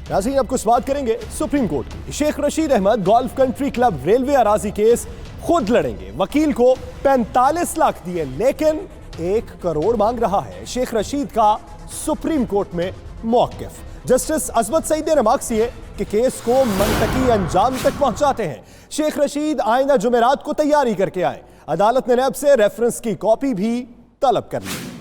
नाज़रीन, अब कुछ बात करेंगे सुप्रीम कोर्ट की। Sheikh Rashid Ahmed golf country club railway अराजी केस खुद लड़ेंगे। वकील को 45 लाख दिए लेकिन 1 करोड़ मांग रहा है। शेख रशीद का सुप्रीम कोर्ट में मौक़िफ़। जस्टिस अजमत सईद ने रिमार्क्स दिए कि केस को मंतकी अंजाम तक पहुंचाते हैं। शेख रशीद आइंदा जुमेरात को तैयारी करके आए। अदालत ने नैब से रेफरेंस की कॉपी भी तलब कर ली।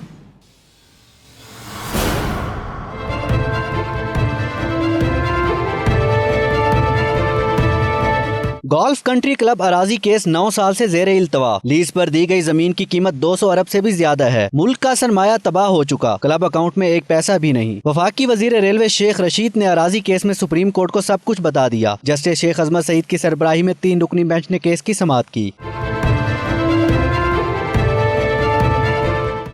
गोल्फ कंट्री क्लब अराजी केस 9 साल से जेर इल्तवा। लीज पर दी गई जमीन की कीमत 200 अरब से भी ज्यादा है। मुल्क का सरमाया तबाह हो चुका, क्लब अकाउंट में एक पैसा भी नहीं। वफाकी वजीर रेलवे शेख रशीद ने अराजी केस में सुप्रीम कोर्ट को सब कुछ बता दिया। जस्टिस शेख अजमत सईद की सरबराही में 3 रुकनी बेंच ने केस की समाअत की।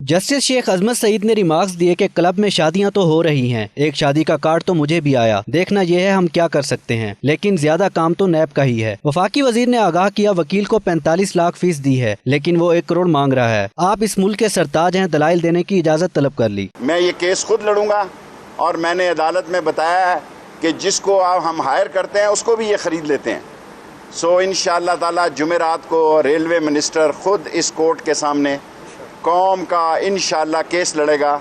जस्टिस शेख अजमत सईद ने रिमार्क्स दिए कि क्लब में शादियां तो हो रही हैं, एक शादी का कार्ड तो मुझे भी आया, देखना यह है हम क्या कर सकते हैं, लेकिन ज्यादा काम तो नैब का ही है। वफाकी वजीर ने आगाह किया वकील को 45 लाख फीस दी है लेकिन वो 1 करोड़ मांग रहा है। आप इस मुल्क के सरताज हैं, दलाइल देने की इजाजत तलब कर ली। मैं ये केस खुद लड़ूंगा और मैंने अदालत में बताया है कि जिसको हम हायर करते हैं उसको भी ये खरीद लेते हैं। सो इंशाअल्लाह ताला जुमेरात को रेलवे मिनिस्टर खुद इस कोर्ट के सामने कौम का इंशाअल्लाह केस लड़ेगा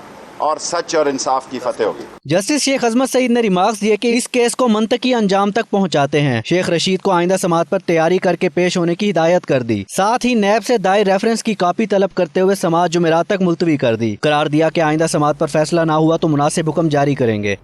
और सच और इंसाफ की फतेह होगी। जस्टिस शेख अजमत सईद ने रिमार्क्स दिए कि इस केस को मंतकी अंजाम तक पहुंचाते हैं। शेख रशीद को आइंदा समाअत पर तैयारी करके पेश होने की हिदायत कर दी। साथ ही नैब से दायर रेफरेंस की कॉपी तलब करते हुए समाअत जुमेरात तक मुलतवी कर दी। करार दिया कि आइंदा समाअत पर फैसला ना हुआ तो मुनासिब हुक्म जारी करेंगे।